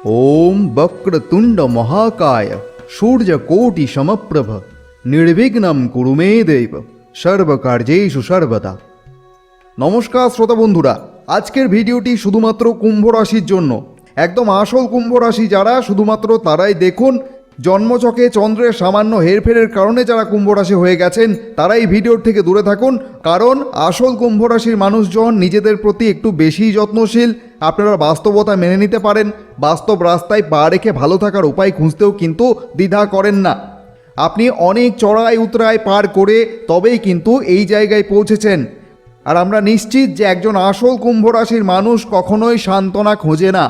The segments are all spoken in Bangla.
ओम वक्रतुंड महाकाय सूर्यकोटि समप्रभ निर्विघ्नं कुरु मे देव सर्वकार्येषु सर्वदा। नमस्कार श्रोता बंधुरा, आजकेर ভিডিওটি শুধুমাত্র কুম্ভ রাশির জন্য। একদম আসল কুম্ভ রাশি যারা, শুধুমাত্র তারাই দেখুন। জন্মছকে চন্দ্রের সামান্য হেরফেরের কারণে যারা কুম্ভ রাশি হয়ে গেছেন তারা এই ভিডিওর থেকে দূরে থাকুন, কারণ আসল কুম্ভ রাশির মানুষজন নিজেদের প্রতি একটু বেশি যত্নশীল। আপনারা বাস্তবতা মেনে নিতে পারেন, বাস্তব রাস্তায় পা রেখে ভালো থাকার উপায় খুঁজতেও কিন্তু দ্বিধা করেন না। আপনি অনেক চড়াই উতরাই পার করে তবেই কিন্তু এই জায়গায় পৌঁছেছেন। আর আমরা নিশ্চিত যে একজন আসল কুম্ভ রাশির মানুষ কখনোই সান্ত্বনা খোঁজে না।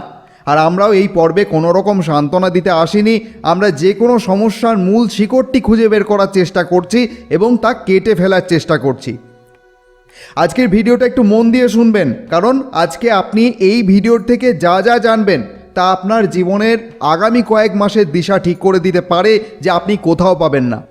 আর আমরাও এই পর্বে কোনো রকম সান্ত্বনা দিতে আসিনি, আমরা যে কোনো সমস্যার মূল শিকড়টি খুঁজে বের করার চেষ্টা করছি এবং তা কেটে ফেলার চেষ্টা করছি। আজকের ভিডিওটা একটু মন দিয়ে শুনবেন, কারণ আজকে আপনি এই ভিডিওর থেকে যা যা জানবেন তা আপনার জীবনের আগামী কয়েক মাসের দিশা ঠিক করে দিতে পারে যে আপনি কোথাও পাবেন না।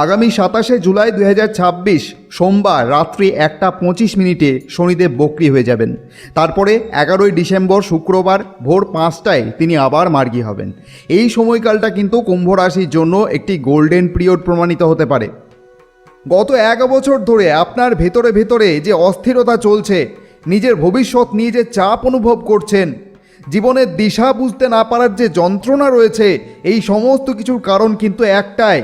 আগামী 27শে জুলাই 2026 সোমবার রাত্রি 1:25 শনিদেব বক্রী হয়ে যাবেন। তারপরে 11ই ডিসেম্বর শুক্রবার ভোর 5টায় তিনি আবার মার্গী হবেন। এই সময়কালটা কিন্তু কুম্ভ রাশির জন্য একটি গোল্ডেন পিরিয়ড প্রমাণিত হতে পারে। গত 1 বছর ধরে আপনার ভেতরে ভেতরে যে অস্থিরতা চলছে, নিজের ভবিষ্যৎ নিয়ে যে চাপ অনুভব করছেন, জীবনের দিশা বুঝতে না পারার যে যন্ত্রণা রয়েছে, এই সমস্ত কিছুর কারণ কিন্তু একটাই,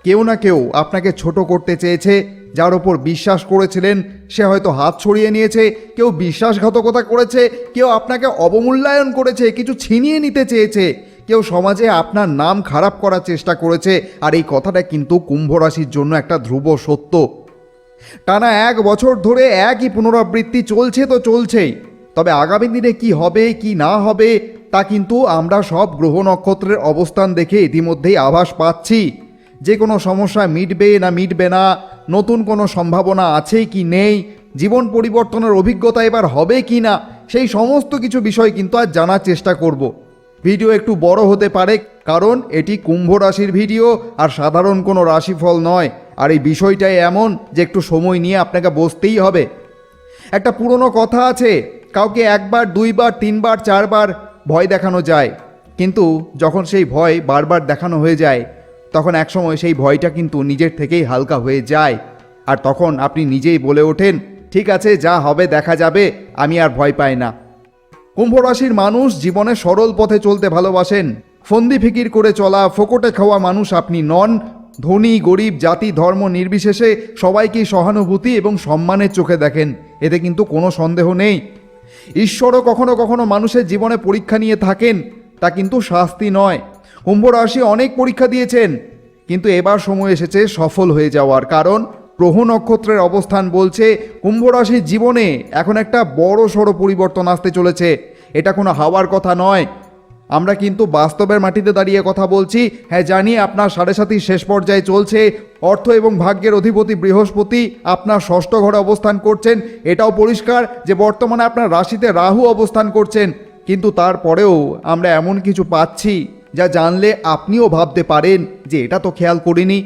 কেউ না কেউ আপনাকে ছোট করতে চেয়েছে। যার ওপর বিশ্বাস করেছিলেন সে হয়তো হাত ছড়িয়ে নিয়েছে, কেউ বিশ্বাসঘাতকতা করেছে, কেউ আপনাকে অবমূল্যায়ন করেছে, কিছু ছিনিয়ে নিতে চেয়েছে, কেউ সমাজে আপনার নাম খারাপ করার চেষ্টা করেছে। আর এই কথাটা কিন্তু কুম্ভ রাশির জন্য একটা ধ্রুব সত্য। টানা 1 বছর ধরে একই পুনরাবৃত্তি চলছে তো চলছেই, তবে আগামী দিনে কি হবে কি না হবে তা কিন্তু আমরা সব গ্রহ নক্ষত্রের অবস্থান দেখে ইতিমধ্যেই আভাস পাচ্ছি। যে কোনো সমস্যা মিটবে না মিটবে না, নতুন কোনো সম্ভাবনা আছে কি নেই, জীবন পরিবর্তনের অভিজ্ঞতা এবার হবে কি না, সেই সমস্ত কিছু বিষয় কিন্তু আজ জানার চেষ্টা করব। ভিডিও একটু বড় হতে পারে, কারণ এটি কুম্ভ রাশির ভিডিও আর সাধারণ কোনো রাশিফল নয়। আর এই বিষয়টাই এমন যে একটু সময় নিয়ে আপনাকে বসতেই হবে। একটা পুরনো কথা আছে, কাউকে 1 বার 2 বার 3 বার 4 বার ভয় দেখানো যায়, কিন্তু যখন সেই ভয় বারবার দেখানো হয়ে যায় তখন একসময় সেই ভয়টা কিন্তু নিজের থেকেই হালকা হয়ে যায়। আর তখন আপনি নিজেই বলে ওঠেন, ঠিক আছে যা হবে দেখা যাবে, আমি আর ভয় পাই না। কুম্ভ রাশির মানুষ জীবনে সরল পথে চলতে ভালোবাসেন। ফন্দি ফিকির করে চলা, ফোকটে খাওয়া মানুষ আপনি নন। ধনী গরিব জাতি ধর্ম নির্বিশেষে সবাইকেই সহানুভূতি এবং সম্মানের চোখে দেখেন, এতে কিন্তু কোনো সন্দেহ নেই। ঈশ্বরও কখনো কখনো মানুষের জীবনে পরীক্ষা নিয়ে থাকেন, তা কিন্তু শাস্তি নয়। কুম্ভ রাশি অনেক পরীক্ষা দিয়েছেন, কিন্তু এবার সময় এসেছে সফল হয়ে যাওয়ার, কারণ গ্রহ নক্ষত্রের অবস্থান বলছে কুম্ভ রাশির জীবনে এখন একটা বড় সড়ো পরিবর্তন আসতে চলেছে। এটা কোনো হাওয়ার কথা নয়, আমরা কিন্তু বাস্তবের মাটিতে দাঁড়িয়ে কথা বলছি। হ্যাঁ জানি আপনার 7.5 শেষ পর্যায়ে চলছে, অর্থ এবং ভাগ্যের অধিপতি বৃহস্পতি আপনার 6ষ্ঠ ঘরে অবস্থান করছেন। এটাও পরিষ্কার যে বর্তমানে আপনার রাশিতে রাহু অবস্থান করছেন, কিন্তু তারপরেও আমরা এমন কিছু পাচ্ছি যা জানলে আপনিও ভাবতে পারেন যে এটা তো খেয়াল করিনি।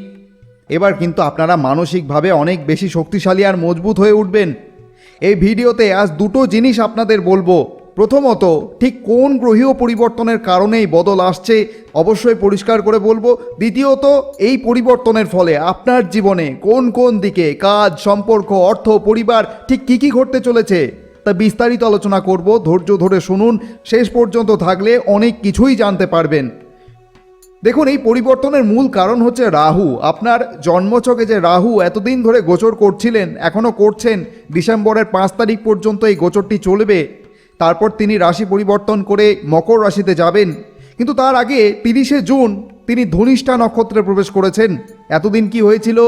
এবার কিন্তু আপনারা মানসিকভাবে অনেক বেশি শক্তিশালী আর মজবুত হয়ে উঠবেন। এই ভিডিওতে আজ 2টো জিনিস আপনাদের বলবো। প্রথমত, ঠিক কোন গ্রহীয় পরিবর্তনের কারণেই বদল আসছে অবশ্যই পরিষ্কার করে বলবো। দ্বিতীয়ত, এই পরিবর্তনের ফলে আপনার জীবনে কোন কোন দিকে কাজ, সম্পর্ক, অর্থ, পরিবার ঠিক কী কী ঘটতে চলেছে তা বিস্তারিত আলোচনা করব। ধৈর্য ধরে শুনুন, শেষ পর্যন্ত থাকলে অনেক কিছুই জানতে পারবেন। দেখুন, এই পরিবর্তনের মূল কারণ হচ্ছে রাহু। আপনার জন্মছকে যে রাহু এতদিন ধরে গোচর করছিলেন, এখনও করছেন, ডিসেম্বরের 5 তারিখ পর্যন্ত এই গোচরটি চলবে। তারপর তিনি রাশি পরিবর্তন করে মকর রাশিতে যাবেন, কিন্তু তার আগে 30শে জুন তিনি ধনিষ্ঠা নক্ষত্রে প্রবেশ করেছেন। এতদিন কি হয়েছিল?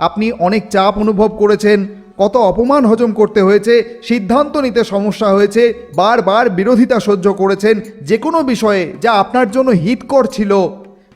আপনি অনেক চাপ অনুভব করেছেন, কত অপমান হজম করতে হয়েছে, সিদ্ধান্ত নিতে সমস্যা হয়েছে, বারবার বিরোধিতা সহ্য করেছেন। যে কোনো বিষয়ে যা আপনার জন্য হিতকর ছিল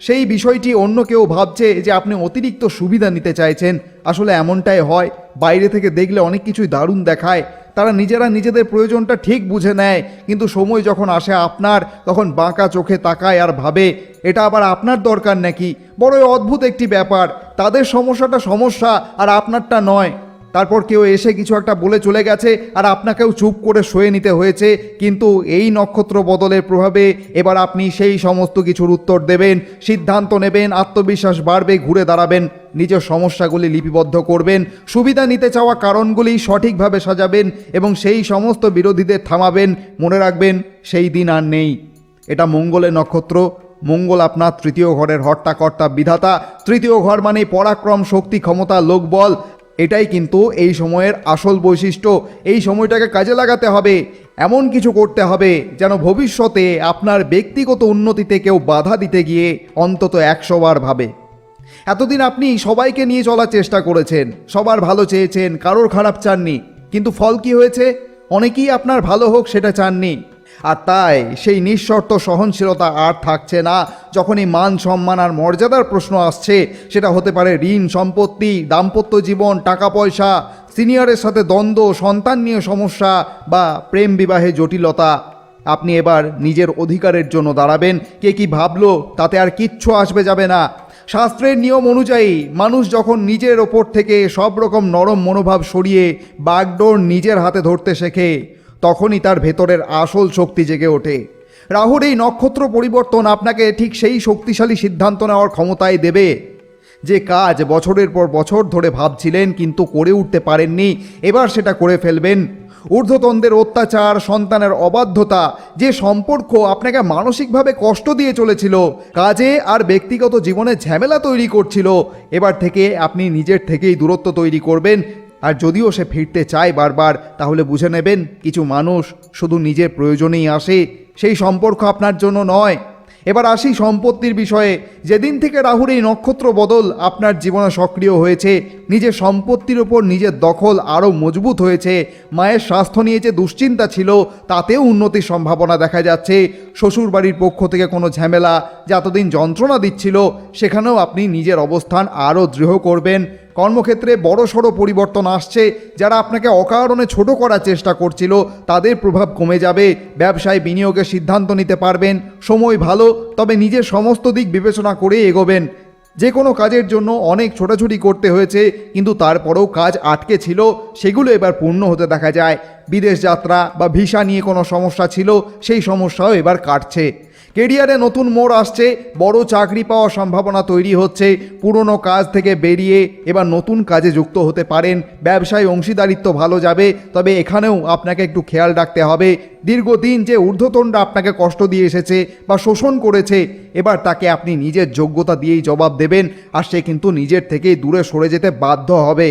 সেই বিষয়টি অন্য কেউ ভাবছে যে আপনি অতিরিক্ত সুবিধা নিতে চাইছেন। আসলে এমনটাই হয়, বাইরে থেকে দেখলে অনেক কিছুই দারুণ দেখায়, তারা নিজেরা নিজেদের প্রয়োজনটা ঠিক বুঝে নেয়, কিন্তু সময় যখন আসে আপনার, তখন বাঁকা চোখে তাকায় আর ভাবে এটা আবার আপনার দরকার নাকি। বড়ই অদ্ভুত একটি ব্যাপার, তাদের সমস্যাটা সমস্যা আর আপনারটা নয়। তারপর কেউ এসে কিছু একটা বলে চলে গেছে আর আপনাকেও চুপ করে সয়ে নিতে হয়েছে, কিন্তু এই নক্ষত্র বদলের প্রভাবে এবার আপনি সেই সমস্ত কিছুর উত্তর দেবেন, সিদ্ধান্ত নেবেন, আত্মবিশ্বাস বাড়বে, ঘুরে দাঁড়াবেন, নিজের সমস্যাগুলি লিপিবদ্ধ করবেন, সুবিধা নিতে চাওয়া কারণগুলি সঠিকভাবে সাজাবেন এবং সেই সমস্ত বিরোধীদের থামাবেন। মনে রাখবেন, সেই দিন আর নেই। এটা মঙ্গলের নক্ষত্র। মঙ্গল আপনার তৃতীয় ঘরের হর্তাকর্তা, বিধাতা। তৃতীয় ঘর মানে পরাক্রম, শক্তি, ক্ষমতা, লোকবল। এটাই কিন্তু এই সময়ের আসল বৈশিষ্ট্য। এই সময়টাকে কাজে লাগাতে হবে, এমন কিছু করতে হবে যেন ভবিষ্যতে আপনার ব্যক্তিগত উন্নতিতে কেউ বাধা দিতে গিয়ে অন্তত 100 বার ভাবে। এতদিন আপনি সবাইকে নিয়ে চলার চেষ্টা করেছেন, সবার ভালো চেয়েছেন, কারোর খারাপ চাননি, কিন্তু ফল কি হয়েছে? অনেকেই আপনার ভালো হোক সেটা চাননি। আর তাই সেই নিঃশর্ত সহনশীলতা আর থাকছে না। যখনই মান সম্মান আর মর্যাদার প্রশ্ন আসছে, সেটা হতে পারে ঋণ, সম্পত্তি, দাম্পত্য জীবন, টাকা পয়সা, সিনিয়রের সাথে দ্বন্দ্ব, সন্তান নিয়ে সমস্যা বা প্রেম বিবাহে জটিলতা, আপনি এবার নিজের অধিকারের জন্য দাঁড়াবেন। কে কি ভাবলো তাতে আর কিচ্ছু আসবে যাবে না। শাস্ত্রের নিয়ম অনুযায়ী মানুষ যখন নিজের ওপর থেকে সব রকম নরম মনোভাব সরিয়ে বাগডোর নিজের হাতে ধরতে শেখে, তখনই তার ভেতরের আসল শক্তি জেগে ওঠে। রাহুর এই নক্ষত্র পরিবর্তন আপনাকে ঠিক সেই শক্তিশালী সিদ্ধান্ত নেওয়ার ক্ষমতায় দেবে। যে কাজ বছরের পর বছর ধরে ভাবছিলেন কিন্তু করে উঠতে পারেননি, এবার সেটা করে ফেলবেন। ঊর্ধ্বতনদের অত্যাচার, সন্তানের অবাধ্যতা, যে সম্পর্ক আপনাকে মানসিকভাবে কষ্ট দিয়ে চলেছিল, কাজে আর ব্যক্তিগত জীবনে ঝামেলা তৈরি করছিল, এবার থেকে আপনি নিজের থেকেই দূরত্ব তৈরি করবেন। আর যদিও সে ফিরতে চায় বারবার, তাহলে বুঝে নেবেন কিছু মানুষ শুধু নিজের প্রয়োজনেই আসে, সেই সম্পর্ক আপনার জন্য নয়। এবার আসি সম্পত্তির বিষয়ে। যেদিন থেকে রাহুর এই নক্ষত্র বদল আপনার জীবনে সক্রিয় হয়েছে, নিজের সম্পত্তির ওপর নিজের দখল আরও মজবুত হয়েছে। মায়ের স্বাস্থ্য নিয়ে যে দুশ্চিন্তা ছিল, তাতেও উন্নতির সম্ভাবনা দেখা যাচ্ছে। শ্বশুরবাড়ির পক্ষ থেকে কোনো ঝামেলা যা এতদিন যন্ত্রণা দিচ্ছিল, সেখানেও আপনি নিজের অবস্থান আরও দৃঢ় করবেন। কর্মক্ষেত্রে বড়সড় পরিবর্তন আসছে। যারা আপনাকে অকারণে ছোট করার চেষ্টা করছিল, তাদের প্রভাব কমে যাবে। ব্যবসায় বিনিয়োগের সিদ্ধান্ত নিতে পারবেন। সময় ভালো, তবে নিজের সমস্ত দিক বিবেচনা করে এগোবেন। যে কোনো কাজের জন্য অনেক ছোটাছুটি করতে হয়েছে, কিন্তু তারপরেও কাজ আটকে ছিল, সেগুলো এবার পূর্ণ হতে দেখা যায়। বিদেশ যাত্রা বা ভিসা নিয়ে কোনো সমস্যা ছিল, সেই সমস্যাও এবার কাটছে। কেরিয়ারে নতুন মোড় আসছে, বড় চাকরি পাওয়ার সম্ভাবনা তৈরি হচ্ছে। পুরনো কাজ থেকে বেরিয়ে এবার নতুন কাজে যুক্ত হতে পারেন। ব্যবসায় অংশীদারিত্ব ভালো যাবে, তবে এখানেও আপনাকে একটু খেয়াল রাখতে হবে। দীর্ঘদিন যে ঊর্ধ্বতনরা আপনাকে কষ্ট দিয়ে এসেছে বা শোষণ করেছে, এবার তাকে আপনি নিজের যোগ্যতা দিয়েই জবাব দেবেন, আর সে কিন্তু নিজের থেকেই দূরে সরে যেতে বাধ্য হবে।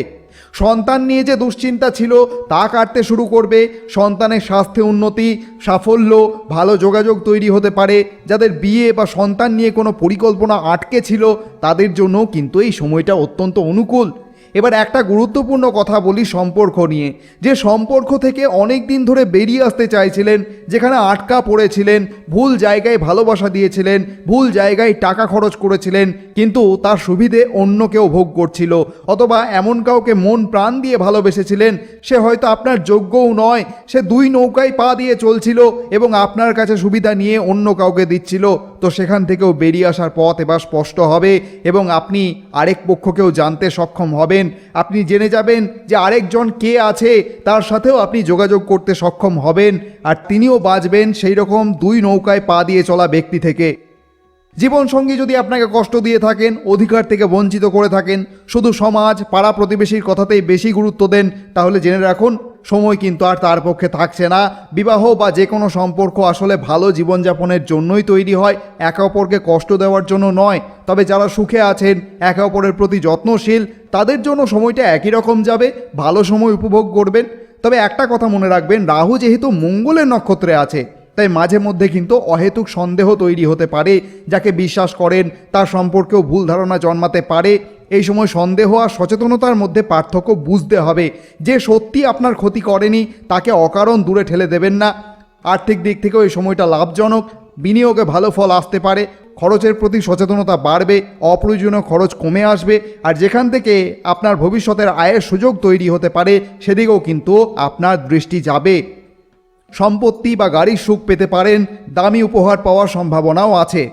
সন্তান নিয়ে যে দুশ্চিন্তা ছিল, তা কাটতে শুরু করবে। সন্তানের স্বাস্থ্যে উন্নতি, সাফল্য, ভালো যোগাযোগ তৈরি হতে পারে। যাদের বিয়ে বা সন্তান নিয়ে কোনো পরিকল্পনা আটকে ছিল, তাদের জন্য কিন্তু এই সময়টা অত্যন্ত অনুকূল। এবার একটা গুরুত্বপূর্ণ কথা বলি সম্পর্ক নিয়ে। যে সম্পর্ক থেকে অনেক দিন ধরে বেরিয়ে আসতে চাইছিলেন, যেখানে আটকা পড়েছিলেন, ভুল জায়গায় ভালোবাসা দিয়েছিলেন, ভুল জায়গায় টাকা খরচ করেছিলেন, কিন্তু তার সুবিধে অন্য কেউ ভোগ করছিল, অথবা এমন কাউকে মন প্রাণ দিয়ে ভালোবেসেছিলেন, সে হয়তো আপনার যোগ্যও নয়, সে দুই নৌকায় পা দিয়ে চলছিল এবং আপনার কাছে সুবিধা নিয়ে অন্য কাউকে দিচ্ছিল, তো সেখান থেকেও বেরিয়ে আসার পথ এবার স্পষ্ট হবে এবং আপনি আরেক পক্ষকেও জানতে সক্ষম হবেন। আপনি জেনে যাবেন যে আরেকজন কে আছে, তার সাথেও আপনি যোগাযোগ করতে সক্ষম হবেন, আর তিনিও বাঁচবেন সেই রকম দুই নৌকায় পা দিয়ে চলা ব্যক্তি থেকে। জীবনসঙ্গী যদি আপনাকে কষ্ট দিয়ে থাকেন, অধিকার থেকে বঞ্চিত করে থাকেন, শুধু সমাজ, পাড়া প্রতিবেশীর কথাতেই বেশি গুরুত্ব দেন, তাহলে জেনে রাখুন সময় কিন্তু আর তার পক্ষে থাকছে না। বিবাহ বা যে কোনো সম্পর্ক আসলে ভালো জীবনযাপনের জন্যই তৈরি হয়, একে অপরকে কষ্ট দেওয়ার জন্য নয়। তবে যারা সুখে আছেন, একে অপরের প্রতি যত্নশীল, তাদের জন্য সময়টা একই রকম যাবে, ভালো সময় উপভোগ করবেন। তবে একটা কথা মনে রাখবেন, রাহু যেহেতু মঙ্গলের নক্ষত্রে আছে, তাই মাঝে মধ্যে কিন্তু অহেতুক সন্দেহ তৈরি হতে পারে। যাকে বিশ্বাস করেন তার সম্পর্কেও ভুল ধারণা জন্মাতে পারে। এই সময় সন্দেহ আর সচেতনতার মধ্যে পার্থক্য বুঝতে হবে। যে সত্যি আপনার ক্ষতি করেনি, তাকে অকারণ দূরে ঠেলে দেবেন না। আর্থিক দিক থেকেও এই সময়টা লাভজনক, বিনিয়োগে ভালো ফল আসতে পারে। খরচের প্রতি সচেতনতা বাড়বে, অপ্রয়োজনীয় খরচ কমে আসবে, আর যেখান থেকে আপনার ভবিষ্যতের আয়ের সুযোগ তৈরি হতে পারে, সেদিকেও কিন্তু আপনার দৃষ্টি যাবে। সম্পত্তি বা গাড়ির সুখ পেতে পারেন, দামি উপহার পাওয়ার সম্ভাবনাও আছে।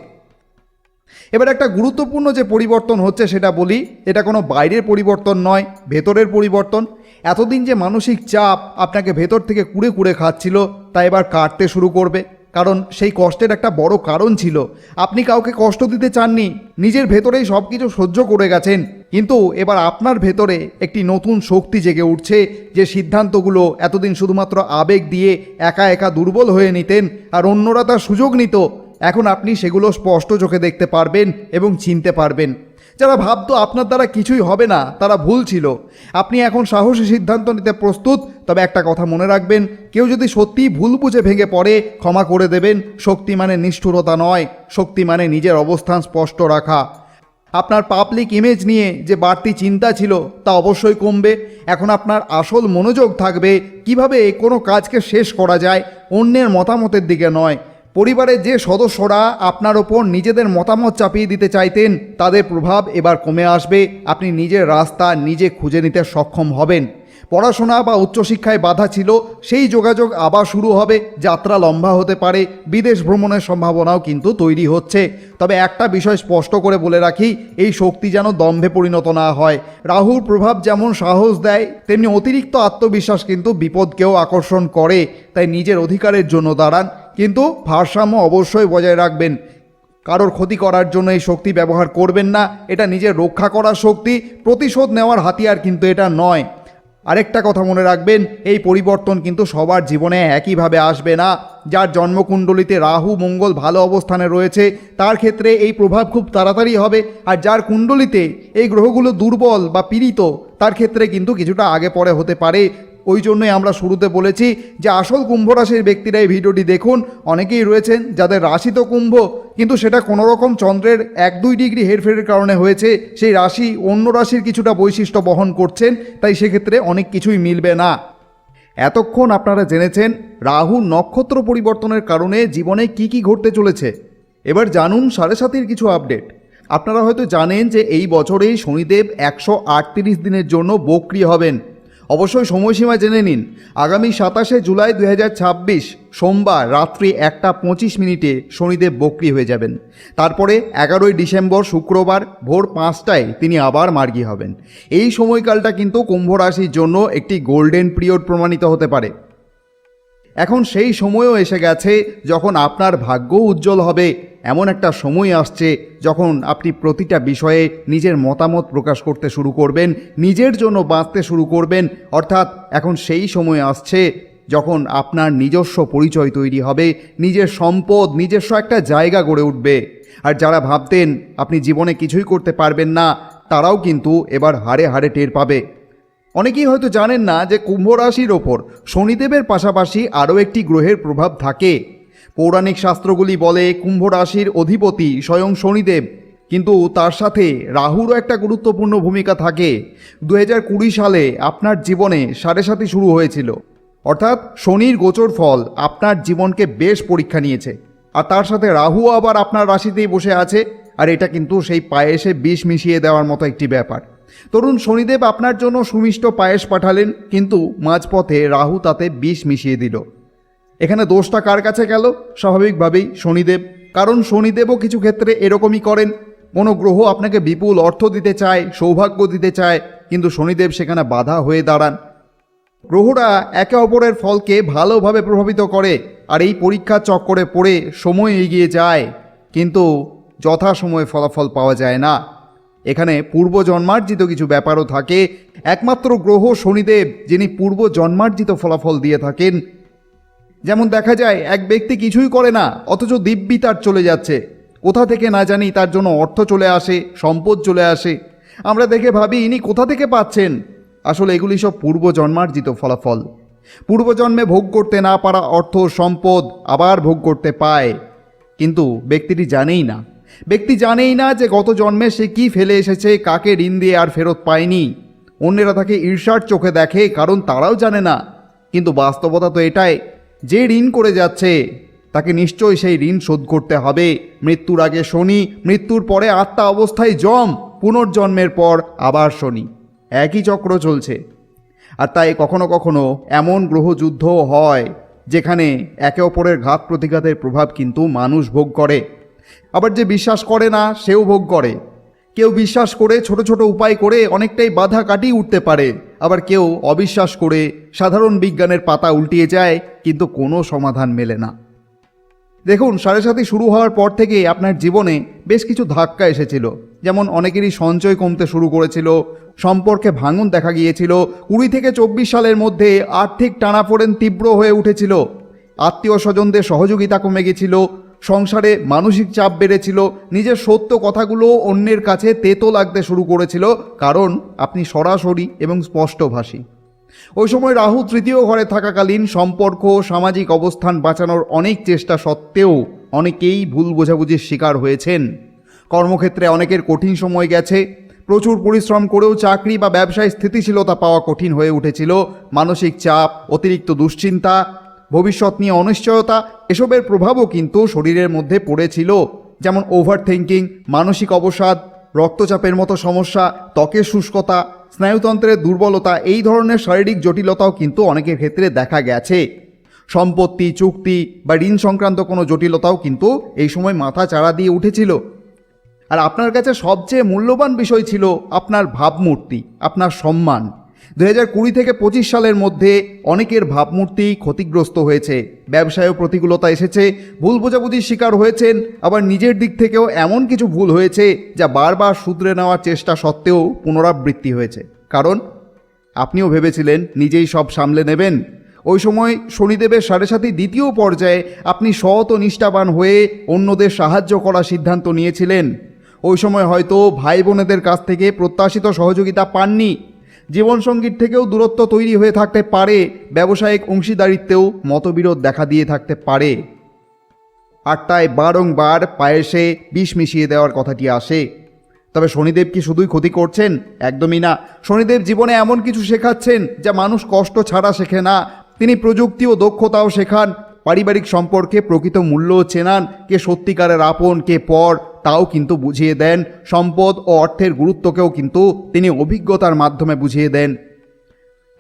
এবার একটা গুরুত্বপূর্ণ যে পরিবর্তন হচ্ছে সেটা বলি। এটা কোনো বাইরের পরিবর্তন নয়, ভেতরের পরিবর্তন। এতদিন যে মানসিক চাপ আপনাকে ভেতর থেকে কুড়ে কুড়ে খাচ্ছিল তা এবার কাটতে শুরু করবে, কারণ সেই কষ্টের একটা বড় কারণ ছিল আপনি কাউকে কষ্ট দিতে চাননি, নিজের ভেতরেই সব কিছু সহ্য করে গেছেন। কিন্তু এবার আপনার ভেতরে একটি নতুন শক্তি জেগে উঠছে, যে সিদ্ধান্তগুলো এতদিন শুধুমাত্র আবেগ দিয়ে একা একা দুর্বল হয়ে নিতেন আর অন্যরা তার সুযোগ নিত, এখন আপনি সেগুলো স্পষ্ট চোখে দেখতে পারবেন এবং চিনতে পারবেন। যারা ভাবতো আপনার দ্বারা কিছুই হবে না তারা ভুল ছিল। আপনি এখন সাহসী সিদ্ধান্ত নিতে প্রস্তুত। তবে একটা কথা মনে রাখবেন, কেউ যদি সত্যিই ভুল বুঝে ভেঙে পড়ে ক্ষমা করে দেবেন। শক্তি মানে নিষ্ঠুরতা নয়, শক্তি মানে নিজের অবস্থান স্পষ্ট রাখা। আপনার পাবলিক ইমেজ নিয়ে যে বাড়তি চিন্তা ছিল তা অবশ্যই কমবে। এখন আপনার আসল মনোযোগ থাকবে কিভাবে কোনো কাজকে শেষ করা যায়, অন্যের মতামতের দিকে নয়। পরিবারের যে সদস্যরা আপনার ওপর নিজেদের মতামত চাপিয়ে দিতে চাইতেন তাদের প্রভাব এবার কমে আসবে। আপনি নিজের রাস্তা নিজে খুঁজে নিতে সক্ষম হবেন। পড়াশোনা বা উচ্চশিক্ষায় বাধা ছিল, সেই যোগাযোগ আবার শুরু হবে। যাত্রা লম্বা হতে পারে, বিদেশ ভ্রমণের সম্ভাবনাও কিন্তু তৈরি হচ্ছে। তবে একটা বিষয় স্পষ্ট করে বলে রাখি, এই শক্তি যেন দম্ভে পরিণত না হয়। রাহুর প্রভাব যেমন সাহস দেয়, তেমনি অতিরিক্ত আত্মবিশ্বাস কিন্তু বিপদকেও আকর্ষণ করে। তাই নিজের অধিকারের জন্য দাঁড়ান, কিন্তু ভারসাম্য অবশ্যই বজায় রাখবেন। কারোর ক্ষতি করার জন্য এই শক্তি ব্যবহার করবেন না। এটা নিজের রক্ষা করার শক্তি, প্রতিশোধ নেওয়ার হাতিয়ার কিন্তু এটা নয়। আরেকটা কথা মনে রাখবেন, এই পরিবর্তন কিন্তু সবার জীবনে একইভাবে আসবে না। যার জন্মকুণ্ডলিতে রাহু মঙ্গল ভালো অবস্থানে রয়েছে তার ক্ষেত্রে এই প্রভাব খুব তাড়াতাড়ি হবে, আর যার কুণ্ডলিতে এই গ্রহগুলো দুর্বল বা পীড়িত তার ক্ষেত্রে কিন্তু কিছুটা আগে পরে হতে পারে। ওই জন্যই আমরা শুরুতে বলেছি যে আসল কুম্ভ রাশির ব্যক্তিরা এই ভিডিওটি দেখুন। অনেকেই রয়েছেন যাদের রাশি তো কুম্ভ, কিন্তু সেটা কোনো রকম চন্দ্রের 1-2 ডিগ্রি হেরফেরের কারণে হয়েছে। সেই রাশি অন্য রাশির কিছুটা বৈশিষ্ট্য বহন করছেন, তাই সেক্ষেত্রে অনেক কিছুই মিলবে না। এতক্ষণ আপনারা জেনেছেন রাহু নক্ষত্র পরিবর্তনের কারণে জীবনে কি কি ঘটতে চলেছে। এবার জানুন 7.5 কিছু আপডেট। আপনারা হয়তো জানেন যে এই বছরেই শনিদেব 138 দিনের জন্য বক্রী হবেন। অবশ্যই সময়সীমা জেনে নিন। আগামী 27শে জুলাই 2026 সোমবার রাত্রি 1:25 শনিদেব বক্রী হয়ে যাবেন। তারপরে 11ই ডিসেম্বর শুক্রবার ভোর 5টায় তিনি আবার মার্গী হবেন। এই সময়কালটা কিন্তু কুম্ভ রাশির জন্য একটি গোল্ডেন পিরিয়ড প্রমাণিত হতে পারে। এখন সেই সময়ও এসে গেছে যখন আপনার ভাগ্য উজ্জ্বল হবে। এমন একটা সময় আসছে যখন আপনি প্রতিটা বিষয়ে নিজের মতামত প্রকাশ করতে শুরু করবেন, নিজের জন্য বাঁচতে শুরু করবেন। অর্থাৎ এখন সেই সময় আসছে যখন আপনার নিজস্ব পরিচয় তৈরি হবে, নিজের সম্পদ, নিজস্ব একটা জায়গা গড়ে উঠবে। আর যারা ভাবতেন আপনি জীবনে কিছুই করতে পারবেন না, তারাও কিন্তু এবার হাড়ে হাড়ে টের পাবে। অনেকেই হয়তো জানেন না যে কুম্ভ রাশির ওপর শনিদেবের পাশাপাশি আরও একটি গ্রহের প্রভাব থাকে। পৌরাণিক শাস্ত্রগুলি বলে কুম্ভ রাশির অধিপতি স্বয়ং শনিদেব, কিন্তু তার সাথে রাহুরও একটা গুরুত্বপূর্ণ ভূমিকা থাকে। 2020 সালে আপনার জীবনে 7.5 শুরু হয়েছিল, অর্থাৎ শনির গোচর ফল আপনার জীবনকে বেশ পরীক্ষা নিয়েছে। আর তার সাথে রাহু আবার আপনার রাশিতেই বসে আছে, আর এটা কিন্তু সেই পায়েসে বিষ মিশিয়ে দেওয়ার মতো একটি ব্যাপার। তরুণ শনিদেব আপনার জন্য সুমিষ্ট পায়েস পাঠালেন, কিন্তু মাঝপথে রাহু তাতে বিষ মিশিয়ে দিল। এখানে দোষটা কার কাছে গেল? স্বাভাবিকভাবেই শনিদেব, কারণ শনিদেবও কিছু ক্ষেত্রে এরকমই করেন। কোনো গ্রহ আপনাকে বিপুল অর্থ দিতে চায়, সৌভাগ্য দিতে চায়, কিন্তু শনিদেব সেখানে বাধা হয়ে দাঁড়ান। গ্রহরা একে অপরের ফলকে ভালোভাবে প্রভাবিত করে, আর এই পরীক্ষার চক্করে পড়ে সময় এগিয়ে যায়, কিন্তু যথাসময়ে ফলাফল পাওয়া যায় না। এখানে পূর্ব জন্মার্জিত কিছু ব্যাপারও থাকে। একমাত্র গ্রহ শনিদেব যিনি পূর্ব জন্মার্জিত ফলাফল দিয়ে থাকেন। যেমন দেখা যায় এক ব্যক্তি কিছুই করে না, অথচ দিব্যি তার চলে যাচ্ছে। কোথা থেকে না জানি তার জন্য অর্থ চলে আসে, সম্পদ চলে আসে। আমরা দেখে ভাবি ইনি কোথা থেকে পাচ্ছেন। আসলে এগুলি সব পূর্ব জন্মার্জিত ফলাফল। পূর্বজন্মে ভোগ করতে না পারা অর্থ সম্পদ আবার ভোগ করতে পায়, কিন্তু ব্যক্তিটি জানেই না যে গত জন্মে সে কি ফেলে এসেছে, কাকে ঋণ দিয়ে আর ফেরত পায়নি। অন্যেরা তাকে ঈর্ষার চোখে দেখে, কারণ তারাও জানে না। কিন্তু বাস্তবতা তো এটাই, যে ঋণ করে যাচ্ছে তাকে নিশ্চয়ই সেই ঋণ শোধ করতে হবে। মৃত্যুর আগে শনি, মৃত্যুর পরে আত্মা অবস্থায় যম, পুনর্জন্মের পর আবার শনি, একই চক্র চলছে। আর তাই কখনো কখনো এমন গ্রহযুদ্ধও হয় যেখানে একে অপরের ঘাত প্রতিঘাতের প্রভাব কিন্তু মানুষ ভোগ করে। আবার যে বিশ্বাস করে না সেও ভোগ করে। কেউ বিশ্বাস করে ছোট ছোট উপায় করে অনেকটাই বাধা কাটিয়ে উঠতে পারে, আবার কেউ অবিশ্বাস করে সাধারণ বিজ্ঞানের পাতা উল্টিয়ে যায়, কিন্তু কোনো সমাধান মেলে না। দেখুন, 7.5 শুরু হওয়ার পর থেকে আপনার জীবনে বেশ কিছু ধাক্কা এসেছিল। যেমন অনেকেরই সঞ্চয় কমতে শুরু করেছিল, সম্পর্কে ভাঙন দেখা গিয়েছিল, 20 থেকে 24 সালের মধ্যে আর্থিক টানাপোড়েন তীব্র হয়ে উঠেছিল, আত্মীয় স্বজনদের সহযোগিতা কমে গেছিল, সংসারে মানসিক চাপ বেড়েছিল, নিজের সত্য কথাগুলো অন্যের কাছে তেতো লাগতে শুরু করেছিল, কারণ আপনি সরাসরি এবং স্পষ্টভাষী। ওই সময় রাহু তৃতীয় ঘরে থাকাকালীন সম্পর্ক, সামাজিক অবস্থান বাঁচানোর অনেক চেষ্টা সত্ত্বেও অনেকেই ভুল বোঝাবুঝির শিকার হয়েছেন। কর্মক্ষেত্রে অনেকের কঠিন সময় গেছে, প্রচুর পরিশ্রম করেও চাকরি বা ব্যবসায় স্থিতিশীলতা পাওয়া কঠিন হয়ে উঠেছিল। মানসিক চাপ, অতিরিক্ত দুশ্চিন্তা, ভবিষ্যৎ নিয়ে অনিশ্চয়তা, এসবের প্রভাবও কিন্তু শরীরের মধ্যে পড়েছিল। যেমন ওভার থিঙ্কিং, মানসিক অবসাদ, রক্তচাপের মতো সমস্যা, ত্বকের শুষ্কতা, স্নায়ুতন্ত্রের দুর্বলতা, এই ধরনের শারীরিক জটিলতাও কিন্তু অনেকের ক্ষেত্রে দেখা গেছে। সম্পত্তি, চুক্তি বা ঋণ সংক্রান্ত কোনো জটিলতাও কিন্তু এই সময় মাথা চাড়া দিয়ে উঠেছিল। আর আপনার কাছে সবচেয়ে মূল্যবান বিষয় ছিল আপনার ভাবমূর্তি, আপনার সম্মান। 2020 থেকে 25 সালের মধ্যে অনেকের ভাবমূর্তি ক্ষতিগ্রস্ত হয়েছে, ব্যবসায়ও প্রতিকূলতা এসেছে, ভুল বোঝাবুঝির শিকার হয়েছেন, আবার নিজের দিক থেকেও এমন কিছু ভুল হয়েছে যা বারবার শুধরে নেওয়ার চেষ্টা সত্ত্বেও পুনরাবৃত্তি হয়েছে। কারণ আপনিও ভেবেছিলেন নিজেই সব সামলে নেবেন। ওই সময় শনিদেবের 7.5 দ্বিতীয় পর্যায়ে আপনি সৎ ও নিষ্ঠাবান হয়ে অন্যদের সাহায্য করার সিদ্ধান্ত নিয়েছিলেন। ওই সময় হয়তো ভাই বোনেদের কাছ থেকে প্রত্যাশিত সহযোগিতা পাননি, জীবনসঙ্গীর থেকেও দূরত্ব তৈরি হয়ে থাকতে পারে, ব্যবসায়িক অংশীদারিত্বেও মতবিরোধ দেখা দিয়ে থাকতে পারে। আটটায় বারংবার পায়েসে বিষ মিশিয়ে দেওয়ার কথাটি আসে। তবে শনিদেব কি শুধুই ক্ষতি করছেন? একদমই না। শনিদেব জীবনে এমন কিছু শেখাচ্ছেন যা মানুষ কষ্ট ছাড়া শেখে না। তিনি প্রযুক্তি ও দক্ষতাও শেখান, পারিবারিক সম্পর্কে প্রকৃত মূল্য চেনান, কে সত্যিকারের আপন কে পর তাও কিন্তু বুঝিয়ে দেন। সম্পদ ও অর্থের গুরুত্বকেও কিন্তু তিনি অভিজ্ঞতার মাধ্যমে বুঝিয়ে দেন।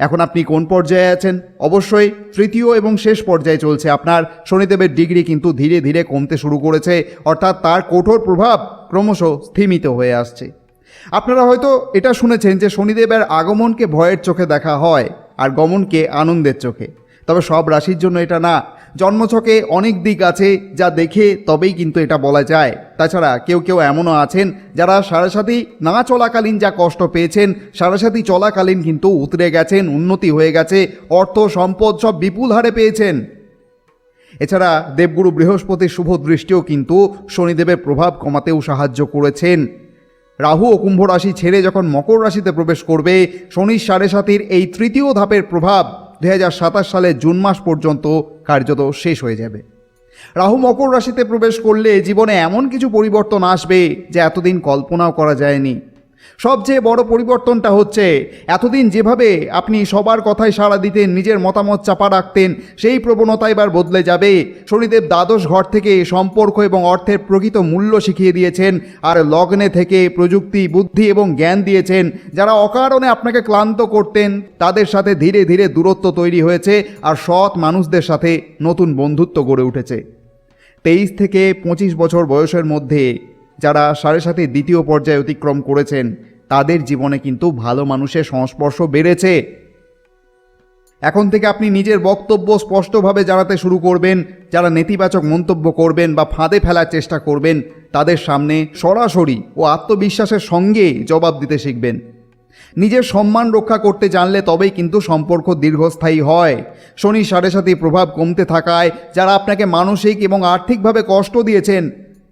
এখন আপনি কোন পর্যায়ে আছেন? অবশ্যই তৃতীয় এবং শেষ পর্যায়ে চলছে আপনার। শনিদেবের ডিগ্রি কিন্তু ধীরে ধীরে কমতে শুরু করেছে, অর্থাৎ তার কঠোর প্রভাব ক্রমশ স্থিমিত হয়ে আসছে। আপনারা হয়তো এটা শুনেছেন যে শনিদেবের আগমনকে ভয়ের চোখে দেখা হয় আর গমনকে আনন্দের চোখে। তবে সব রাশির জন্য এটা না। জন্মছকে অনেক দিক আছে যা দেখে তবেই কিন্তু এটা বলা যায়। তাছাড়া কেউ কেউ এমনও আছেন যারা 7.5 না চলাকালীন যা কষ্ট পেয়েছেন, 7.5 চলাকালীন কিন্তু উতরে গেছেন, উন্নতি হয়ে গেছে, অর্থ সম্পদ সব বিপুল হারে পেয়েছেন। এছাড়া দেবগুরু বৃহস্পতির শুভ দৃষ্টিও কিন্তু শনিদেবের প্রভাব কমাতেও সাহায্য করেছেন। রাহু ও কুম্ভ রাশি ছেড়ে যখন মকর রাশিতে প্রবেশ করবে, শনির 7.5 এই তৃতীয় ধাপের প্রভাব 2027 সালের জুন মাস পর্যন্ত কার্যত শেষ হয়ে যাবে। রাহু মকর রাশিতে প্রবেশ করলে জীবনে এমন কিছু পরিবর্তন আসবে যা এতদিন কল্পনাও করা যায়নি। সবচেয়ে বড় পরিবর্তনটা হচ্ছে, এতদিন যেভাবে আপনি সবার কথায় সাড়া দিতেন, নিজের মতামত চাপা রাখতেন, সেই প্রবণতা এবার বদলে যাবে। শনিদেব দ্বাদশ ঘর থেকে সম্পর্ক এবং অর্থের প্রকৃত মূল্য শিখিয়ে দিয়েছেন, আর লগ্নে থেকে প্রযুক্তি, বুদ্ধি এবং জ্ঞান দিয়েছেন। যারা অকারণে আপনাকে ক্লান্ত করতেন তাদের সাথে ধীরে ধীরে দূরত্ব তৈরি হয়েছে, আর সৎ মানুষদের সাথে নতুন বন্ধুত্ব গড়ে উঠেছে। 23 থেকে 25 বছর বয়সের মধ্যে যারা 7.5 দ্বিতীয় পর্যায়ে অতিক্রম করেছেন তাদের জীবনে কিন্তু ভালো মানুষের সংস্পর্শ বেড়েছে। এখন থেকে আপনি নিজের বক্তব্য স্পষ্টভাবে জানাতে শুরু করবেন। যারা নেতিবাচক মন্তব্য করবেন বা ফাঁদে ফেলার চেষ্টা করবেন তাদের সামনে সরাসরি ও আত্মবিশ্বাসের সঙ্গে জবাব দিতে শিখবেন। নিজের সম্মান রক্ষা করতে জানলে তবেই কিন্তু সম্পর্ক দীর্ঘস্থায়ী হয়। শনি 7.5 প্রভাব কমতে থাকায় যারা আপনাকে মানসিক এবং আর্থিকভাবে কষ্ট দিয়েছেন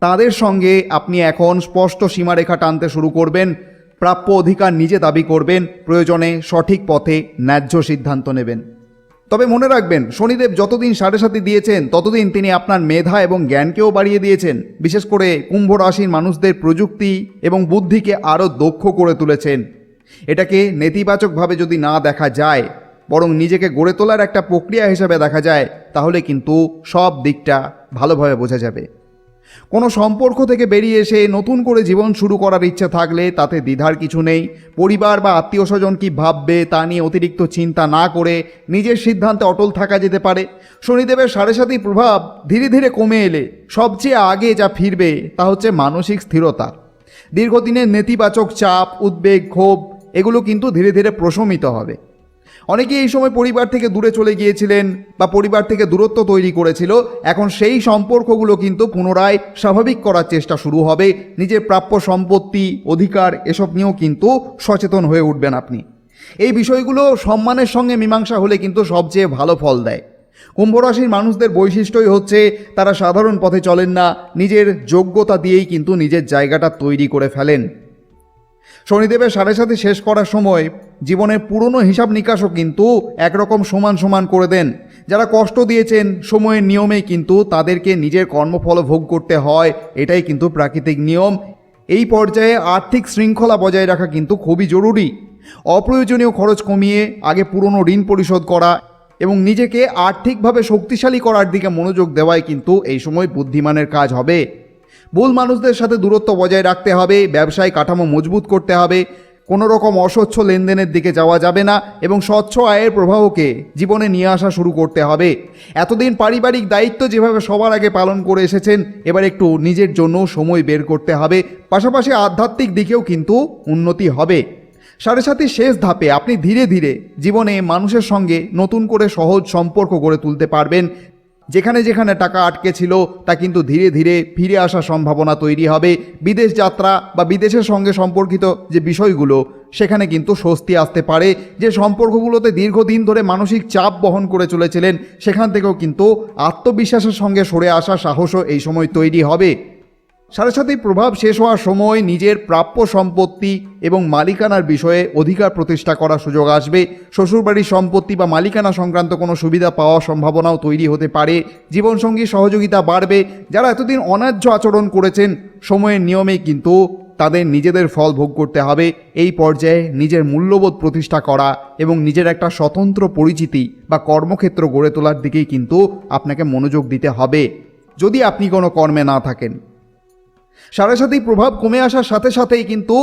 তাদের সঙ্গে আপনি এখন স্পষ্ট সীমারেখা টানতে শুরু করবেন। প্রাপ্য অধিকার নিজে দাবি করবেন, প্রয়োজনে সঠিক পথে ন্যায্য সিদ্ধান্ত নেবেন। তবে মনে রাখবেন, শনিদেব যতদিন 7.5 দিয়েছেন ততদিন তিনি আপনার মেধা এবং জ্ঞানকেও বাড়িয়ে দিয়েছেন। বিশেষ করে কুম্ভ রাশির মানুষদের প্রযুক্তি এবং বুদ্ধিকে আরও দক্ষ করে তুলেছেন। এটাকে নেতিবাচকভাবে যদি না দেখা যায়, বরং নিজেকে গড়ে তোলার একটা প্রক্রিয়া হিসেবে দেখা যায়, তাহলে কিন্তু সব দিকটা ভালোভাবে বোঝা যাবে। কোনো সম্পর্ক থেকে বেরিয়ে এসে নতুন করে জীবন শুরু করার ইচ্ছে থাকলে তাতে দ্বিধার কিছু নেই। পরিবার বা আত্মীয় স্বজন কী ভাববে তা নিয়ে অতিরিক্ত চিন্তা না করে নিজের সিদ্ধান্তে অটল থাকা যেতে পারে। শনিদেবের 7.5 প্রভাব ধীরে ধীরে কমে এলে সবচেয়ে আগে যা ফিরবে তা হচ্ছে মানসিক স্থিরতা। দীর্ঘদিনের নেতিবাচক চাপ, উদ্বেগ, ক্ষোভ এগুলো কিন্তু ধীরে ধীরে প্রশমিত হবে। অনেকেই এই সময় পরিবার থেকে দূরে চলে গিয়েছিলেন বা পরিবার থেকে দূরত্ব তৈরি করেছিল, এখন সেই সম্পর্কগুলো কিন্তু পুনরায় স্বাভাবিক করার চেষ্টা শুরু হবে। নিজের প্রাপ্য সম্পত্তি, অধিকার এসব নিয়েও কিন্তু সচেতন হয়ে উঠবেন আপনি। এই বিষয়গুলো সম্মানের সঙ্গে মীমাংসা হলে কিন্তু সবচেয়ে ভালো ফল দেয়। কুম্ভ রাশির মানুষদের বৈশিষ্ট্যই হচ্ছে তারা সাধারণ পথে চলেন না, নিজের যোগ্যতা দিয়েই কিন্তু নিজের জায়গাটা তৈরি করে ফেলেন। শনিদেবের 7.5 শেষ করার সময় জীবনের পুরনো হিসাব নিকাশও কিন্তু একরকম সমান সমান করে দেন। যারা কষ্ট দিয়েছেন সময়ের নিয়মেই কিন্তু তাদেরকে নিজের কর্মফল ভোগ করতে হয়, এটাই কিন্তু প্রাকৃতিক নিয়ম। এই পর্যায়ে আর্থিক শৃঙ্খলা বজায় রাখা কিন্তু খুবই জরুরি। অপ্রয়োজনীয় খরচ কমিয়ে আগে পুরনো ঋণ পরিশোধ করা এবং নিজেকে আর্থিকভাবে শক্তিশালী করার দিকে মনোযোগ দেওয়াই কিন্তু এই সময় বুদ্ধিমানের কাজ হবে। ভুল মানুষদের সাথে দূরত্ব বজায় রাখতে হবে, ব্যবসায় কাঠামো মজবুত করতে হবে, কোনো রকম অস্বচ্ছ লেনদেনের দিকে যাওয়া যাবে না এবং স্বচ্ছ আয়ের প্রবাহকে জীবনে নিয়ে আসা শুরু করতে হবে। এতদিন পারিবারিক দায়িত্ব যেভাবে সবার আগে পালন করে এসেছেন, এবার একটু নিজের জন্য সময় বের করতে হবে। পাশাপাশি আধ্যাত্মিক দিকেও কিন্তু উন্নতি হবে। 7.5 শেষ ধাপে আপনি ধীরে ধীরে জীবনে মানুষের সঙ্গে নতুন করে সহজ সম্পর্ক গড়ে তুলতে পারবেন। যেখানে যেখানে টাকা আটকে ছিল তা কিন্তু ধীরে ধীরে ফিরে আসার সম্ভাবনা তৈরি হবে। বিদেশ যাত্রা বা বিদেশের সঙ্গে সম্পর্কিত যে বিষয়গুলো, সেখানে কিন্তু স্বস্তি আসতে পারে। যে সম্পর্কগুলোতে দীর্ঘদিন ধরে মানসিক চাপ বহন করে চলেছিলেন, সেখান থেকেও কিন্তু আত্মবিশ্বাসের সঙ্গে সরে আসার সাহসও এই সময় তৈরি হবে। 7.5 প্রভাব শেষ হওয়ার সময় নিজের প্রাপ্য সম্পত্তি এবং মালিকানার বিষয়ে অধিকার প্রতিষ্ঠা করার সুযোগ আসবে। শ্বশুরবাড়ির সম্পত্তি বা মালিকানা সংক্রান্ত কোনো সুবিধা পাওয়ার সম্ভাবনাও তৈরি হতে পারে। জীবনসঙ্গীর সহযোগিতা বাড়বে। যারা এতদিন অন্যায্য আচরণ করেছেন, সময়ের নিয়মেই কিন্তু তাদের নিজেদের ফল ভোগ করতে হবে। এই পর্যায়ে নিজের মূল্যবোধ প্রতিষ্ঠা করা এবং নিজের একটা স্বতন্ত্র পরিচিতি বা কর্মক্ষেত্র গড়ে তোলার দিকেই কিন্তু আপনাকে মনোযোগ দিতে হবে, যদি আপনি কোনো কর্মে না থাকেন। 7.5 প্রভাব কমে আসার সাথে সাথেই কিন্তু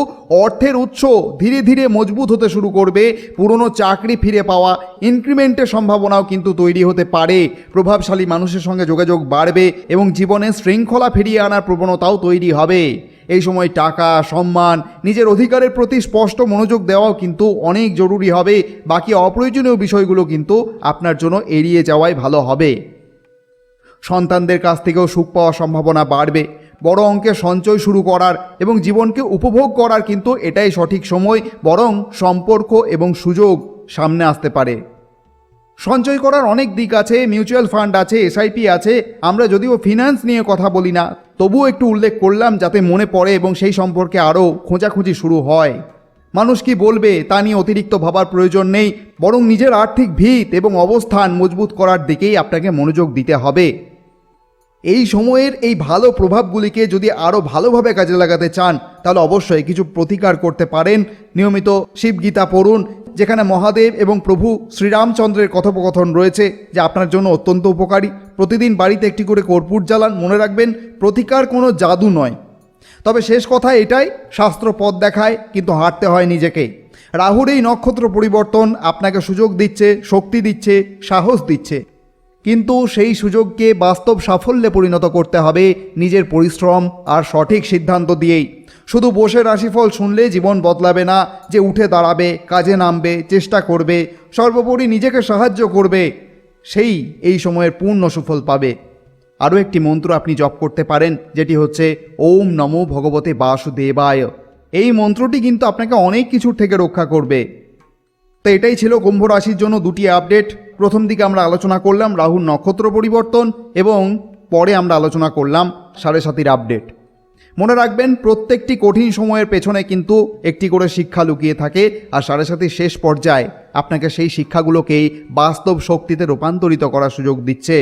অর্থের উৎস ধীরে ধীরে মজবুত হতে শুরু করবে। পুরনো চাকরি ফিরে পাওয়া, ইনক্রিমেন্টের সম্ভাবনাও কিন্তু তৈরি হতে পারে। প্রভাবশালী মানুষের সঙ্গে যোগাযোগ বাড়বে এবং জীবনে শৃঙ্খলা ফিরিয়ে আনার প্রবণতাও তৈরি হবে। এই সময় টাকা, সম্মান, নিজের অধিকারের প্রতি স্পষ্ট মনোযোগ দেওয়াও কিন্তু অনেক জরুরি হবে। বাকি অপ্রয়োজনীয় বিষয়গুলো কিন্তু আপনার জন্য এড়িয়ে যাওয়াই ভালো হবে। সন্তানদের কাছ থেকেও সুখ পাওয়ার সম্ভাবনা বাড়বে। বড় অঙ্কের সঞ্চয় শুরু করার এবং জীবনকে উপভোগ করার কিন্তু এটাই সঠিক সময়। বরং সম্পর্ক এবং সুযোগ সামনে আসতে পারে। সঞ্চয় করার অনেক দিক আছে, মিউচুয়াল ফান্ড আছে, এসআইপি আছে। আমরা যদিও ফিনান্স নিয়ে কথা বলি না, তবুও একটু উল্লেখ করলাম যাতে মনে পড়ে এবং সেই সম্পর্কে আরও খোঁজাখুঁজি শুরু হয়। মানুষ কি বলবে তা নিয়ে অতিরিক্ত ভাবার প্রয়োজন নেই, বরং নিজের আর্থিক ভিত এবং অবস্থান মজবুত করার দিকেই আপনাকে মনোযোগ দিতে হবে। এই সময়ের এই ভালো প্রভাবগুলিকে যদি আরও ভালোভাবে কাজে লাগাতে চান, তাহলে অবশ্যই কিছু প্রতিকার করতে পারেন। নিয়মিত শিবগীতা পড়ুন, যেখানে মহাদেব এবং প্রভু শ্রীরামচন্দ্রের কথোপকথন রয়েছে, যা আপনার জন্য অত্যন্ত উপকারী। প্রতিদিন বাড়িতে একটি করে কর্পূর জ্বালান। মনে রাখবেন, প্রতিকার কোনো জাদু নয়, তবে শেষ কথা এটাই, শাস্ত্র পথ দেখায় কিন্তু হাঁটতে হয় নিজেকে। রাহুর এই নক্ষত্র পরিবর্তন আপনাকে সুযোগ দিচ্ছে, শক্তি দিচ্ছে, সাহস দিচ্ছে, কিন্তু সেই সুযোগকে বাস্তব সাফল্যে পরিণত করতে হবে নিজের পরিশ্রম আর সঠিক সিদ্ধান্ত দিয়েই। শুধু বসে রাশিফল শুনলে জীবন বদলাবে না। যে উঠে দাঁড়াবে, কাজে নামবে, চেষ্টা করবে, সর্বোপরি নিজেকে সাহায্য করবে, সেই এই সময়ের পূর্ণ সুফল পাবে। আরও একটি মন্ত্র আপনি জপ করতে পারেন, যেটি হচ্ছে ওম নমো ভগবতে বাসুদেবায়। এই মন্ত্রটি কিন্তু আপনাকে অনেক কিছুর থেকে রক্ষা করবে। তো এটাই ছিল কুম্ভ রাশির জন্য 2টি আপডেট। প্রথম দিকে আমরা আলোচনা করলাম রাহুর নক্ষত্র পরিবর্তন এবং পরে আমরা আলোচনা করলাম 7.5 আপডেট। মনে রাখবেন, প্রত্যেকটি কঠিন সময়ের পেছনে কিন্তু একটি করে শিক্ষা লুকিয়ে থাকে, আর 7.5 শেষ পর্যায়ে আপনাকে সেই শিক্ষাগুলোকেই বাস্তব শক্তিতে রূপান্তরিত করার সুযোগ দিচ্ছে।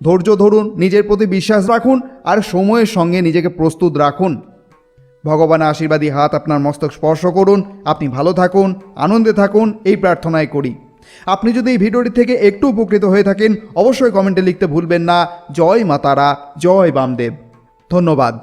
ধৈর্য ধরুন, নিজের প্রতি বিশ্বাস রাখুন আর সময়ের সঙ্গে নিজেকে প্রস্তুত রাখুন। ভগবানের আশীর্বাদী হাত আপনার মস্তক স্পর্শ করুন। আপনি ভালো থাকুন, আনন্দে থাকুন, এই প্রার্থনাই করি। আপনি যদি এই ভিডিওটি থেকে একটু উপকৃত হয়ে থাকেন, অবশ্যই কমেন্টে লিখতে ভুলবেন না। জয় মা তারা, জয় বামদেব। ধন্যবাদ।